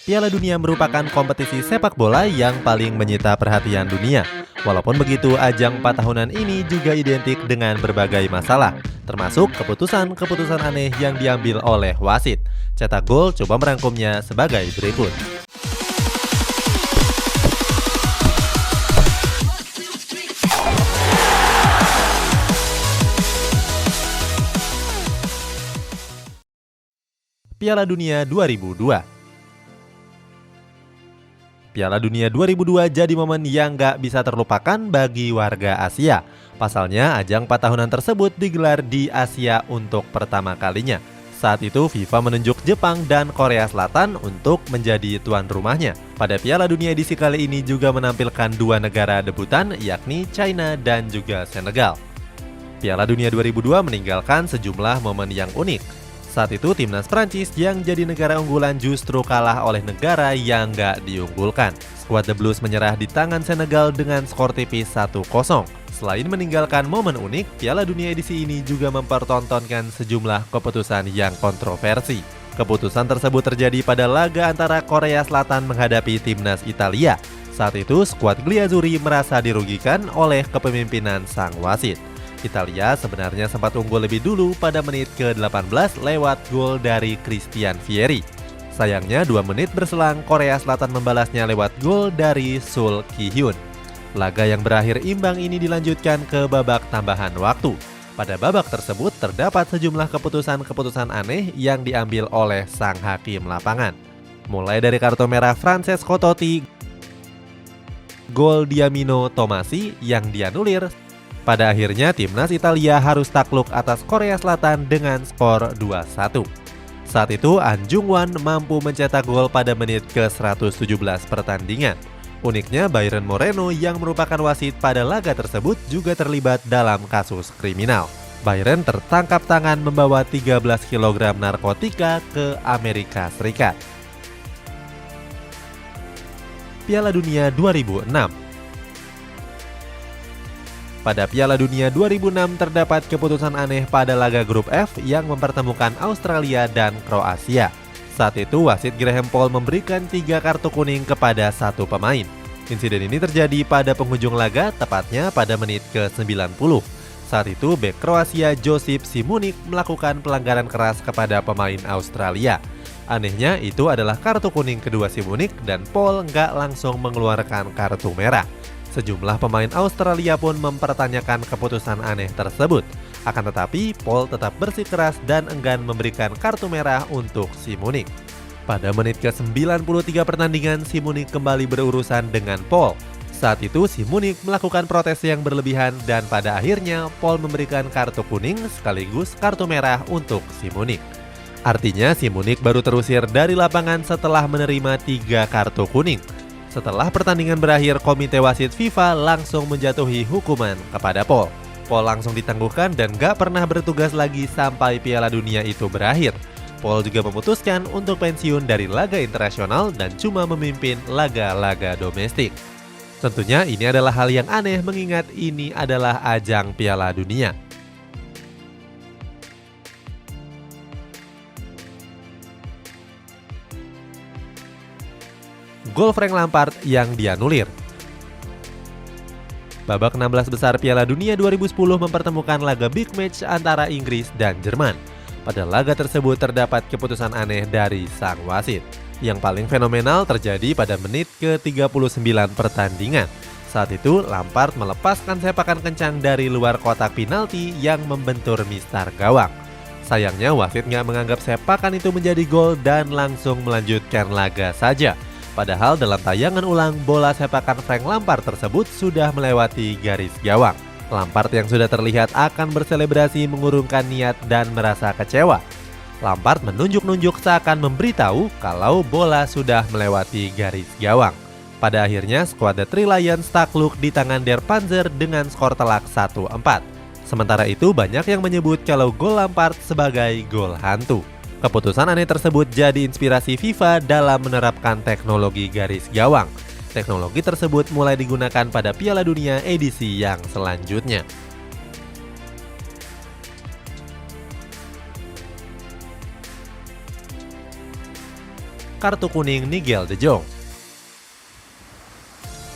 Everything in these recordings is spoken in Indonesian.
Piala Dunia merupakan kompetisi sepak bola yang paling menyita perhatian dunia. Walaupun begitu, ajang 4 tahunan ini juga identik dengan berbagai masalah, termasuk keputusan-keputusan aneh yang diambil oleh wasit. Cetak Gol coba merangkumnya sebagai berikut. Piala Dunia 2002. Piala Dunia 2002 jadi momen yang gak bisa terlupakan bagi warga Asia. Pasalnya, ajang 4 tahunan tersebut digelar di Asia untuk pertama kalinya. Saat itu, FIFA menunjuk Jepang dan Korea Selatan untuk menjadi tuan rumahnya. Pada Piala Dunia edisi kali ini juga menampilkan dua negara debutan, yakni China dan juga Senegal. Piala Dunia 2002 meninggalkan sejumlah momen yang unik. Saat itu timnas Prancis yang jadi negara unggulan justru kalah oleh negara yang gak diunggulkan. Skuad The Blues menyerah di tangan Senegal dengan skor tipis 1-0. Selain meninggalkan momen unik, Piala Dunia edisi ini juga mempertontonkan sejumlah keputusan yang kontroversi. Keputusan tersebut terjadi pada laga antara Korea Selatan menghadapi timnas Italia. Saat itu skuad Gliazzurri merasa dirugikan oleh kepemimpinan sang wasit. Italia sebenarnya sempat unggul lebih dulu pada menit ke-18 lewat gol dari Christian Vieri. Sayangnya 2 menit berselang Korea Selatan membalasnya lewat gol dari Sul Ki-hyun. Laga yang berakhir imbang ini dilanjutkan ke babak tambahan waktu. Pada babak tersebut terdapat sejumlah keputusan-keputusan aneh yang diambil oleh sang hakim lapangan. Mulai dari kartu merah Francesco Totti, gol Diamino Tomasi yang dianulir. Pada akhirnya timnas Italia harus takluk atas Korea Selatan dengan skor 2-1. Saat itu An Jung-hwan mampu mencetak gol pada menit ke-117 pertandingan. Uniknya Byron Moreno yang merupakan wasit pada laga tersebut juga terlibat dalam kasus kriminal. Byron tertangkap tangan membawa 13 kg narkotika ke Amerika Serikat. Piala Dunia 2006. Pada Piala Dunia 2006 terdapat keputusan aneh pada laga grup F yang mempertemukan Australia dan Kroasia. Saat itu wasit Graham Poll memberikan 3 kartu kuning kepada satu pemain. Insiden ini terjadi pada penghujung laga, tepatnya pada menit ke-90. Saat itu bek Kroasia Josip Šimunić melakukan pelanggaran keras kepada pemain Australia. Anehnya itu adalah kartu kuning kedua Šimunić dan Poll nggak langsung mengeluarkan kartu merah. Sejumlah pemain Australia pun mempertanyakan keputusan aneh tersebut. Akan tetapi, Poll tetap bersikeras dan enggan memberikan kartu merah untuk Šimunić. Pada menit ke-93 pertandingan, Šimunić kembali berurusan dengan Poll. Saat itu, Šimunić melakukan protes yang berlebihan dan pada akhirnya Poll memberikan kartu kuning sekaligus kartu merah untuk Šimunić. Artinya, Šimunić baru terusir dari lapangan setelah menerima 3 kartu kuning. Setelah pertandingan berakhir, komite wasit FIFA langsung menjatuhi hukuman kepada Poll. Poll langsung ditangguhkan dan gak pernah bertugas lagi sampai Piala Dunia itu berakhir. Poll juga memutuskan untuk pensiun dari laga internasional dan cuma memimpin laga-laga domestik. Tentunya ini adalah hal yang aneh mengingat ini adalah ajang Piala Dunia. Gol Frank Lampard yang dianulir. Babak 16 besar Piala Dunia 2010 mempertemukan laga big match antara Inggris dan Jerman. Pada laga tersebut terdapat keputusan aneh dari sang wasit. Yang paling fenomenal terjadi pada menit ke-39 pertandingan. Saat itu Lampard melepaskan sepakan kencang dari luar kotak penalti yang membentur mistar gawang. Sayangnya wasit nggak menganggap sepakan itu menjadi gol dan langsung melanjutkan laga saja. Padahal dalam tayangan ulang, bola sepakan Frank Lampard tersebut sudah melewati garis gawang. Lampard yang sudah terlihat akan berselebrasi mengurungkan niat dan merasa kecewa. Lampard menunjuk-nunjuk seakan memberitahu kalau bola sudah melewati garis gawang. Pada akhirnya, skuad The Three Lions takluk di tangan Der Panzer dengan skor telak 1-4. Sementara itu, banyak yang menyebut kalau gol Lampard sebagai gol hantu. Keputusan aneh tersebut jadi inspirasi FIFA dalam menerapkan teknologi garis gawang. Teknologi tersebut mulai digunakan pada Piala Dunia edisi yang selanjutnya. kartu kuning Nigel de Jong.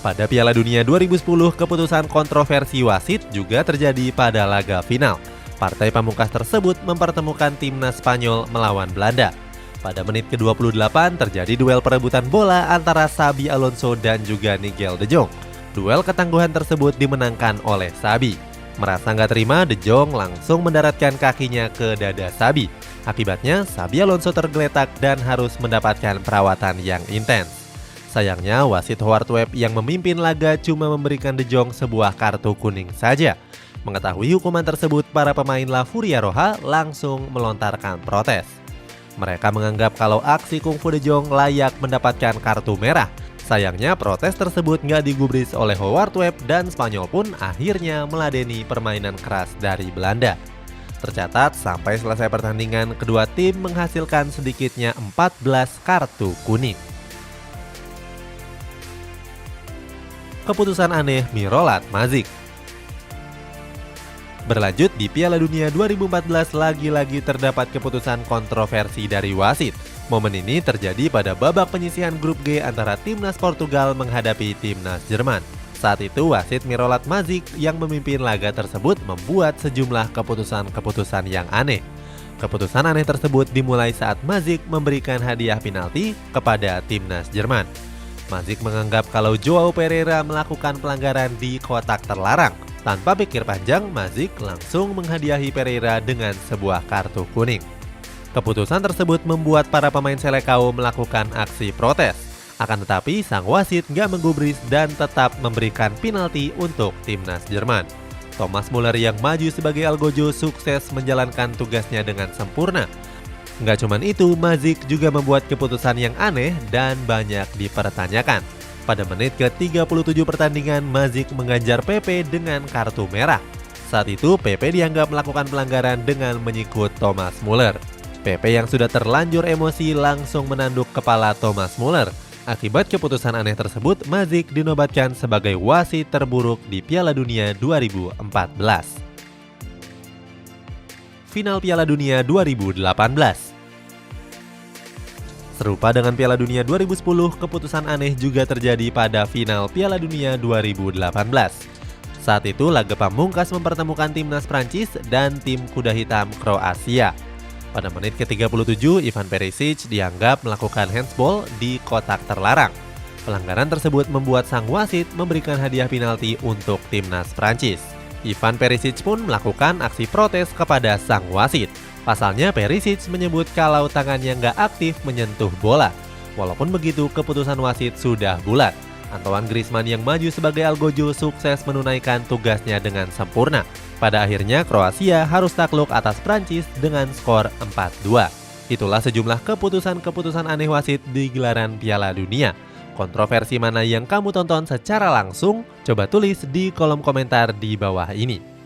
Pada Piala Dunia 2010, keputusan kontroversi wasit juga terjadi pada laga final. Partai pamungkas tersebut mempertemukan timnas Spanyol melawan Belanda. Pada menit ke-28 terjadi duel perebutan bola antara Xabi Alonso dan juga Nigel de Jong. Duel ketangguhan tersebut dimenangkan oleh Xabi. Merasa nggak terima, de Jong langsung mendaratkan kakinya ke dada Xabi. Akibatnya, Xabi Alonso tergeletak dan harus mendapatkan perawatan yang intens. Sayangnya, wasit Howard Webb yang memimpin laga cuma memberikan de Jong sebuah kartu kuning saja. Mengetahui hukuman tersebut, para pemain La Furia Roja langsung melontarkan protes. Mereka menganggap kalau aksi kungfu de Jong layak mendapatkan kartu merah. Sayangnya, protes tersebut nggak digubris oleh Howard Webb dan Spanyol pun akhirnya meladeni permainan keras dari Belanda. Tercatat, sampai selesai pertandingan, kedua tim menghasilkan sedikitnya 14 kartu kuning. Keputusan aneh Miroslav Mažic. Berlanjut di Piala Dunia 2014, lagi-lagi terdapat keputusan kontroversi dari wasit. Momen ini terjadi pada babak penyisihan grup G antara timnas Portugal menghadapi timnas Jerman. Saat itu wasit Miroslav Mažic yang memimpin laga tersebut membuat sejumlah keputusan-keputusan yang aneh. Keputusan aneh tersebut dimulai saat Mažic memberikan hadiah penalti kepada timnas Jerman. Mažic menganggap kalau Joao Pereira melakukan pelanggaran di kotak terlarang. Tanpa pikir panjang, Mažic langsung menghadiahi Pereira dengan sebuah kartu kuning. Keputusan tersebut membuat para pemain Selecao melakukan aksi protes. Akan tetapi, sang wasit nggak menggubris dan tetap memberikan penalti untuk timnas Jerman. Thomas Muller yang maju sebagai Algojo sukses menjalankan tugasnya dengan sempurna. Nggak cuman itu, Mažic juga membuat keputusan yang aneh dan banyak dipertanyakan. Pada menit ke-37 pertandingan, Mažic mengganjar Pepe dengan kartu merah. Saat itu, Pepe dianggap melakukan pelanggaran dengan menyikut Thomas Muller. Pepe yang sudah terlanjur emosi langsung menanduk kepala Thomas Muller. Akibat keputusan aneh tersebut, Mažic dinobatkan sebagai wasit terburuk di Piala Dunia 2014. Final Piala Dunia 2018. Serupa dengan Piala Dunia 2010, keputusan aneh juga terjadi pada final Piala Dunia 2018. Saat itu, laga pamungkas mempertemukan timnas Prancis dan tim kuda hitam Kroasia. Pada menit ke-37, Ivan Perisic dianggap melakukan handsball di kotak terlarang. Pelanggaran tersebut membuat sang wasit memberikan hadiah penalti untuk timnas Prancis. Ivan Perisic pun melakukan aksi protes kepada sang wasit. Pasalnya, Perisic menyebut kalau tangannya nggak aktif menyentuh bola. Walaupun begitu, keputusan wasit sudah bulat. Antoine Griezmann yang maju sebagai Algojo sukses menunaikan tugasnya dengan sempurna. Pada akhirnya, Kroasia harus takluk atas Prancis dengan skor 4-2. Itulah sejumlah keputusan-keputusan aneh wasit di gelaran Piala Dunia. Kontroversi mana yang kamu tonton secara langsung? Coba tulis di kolom komentar di bawah ini.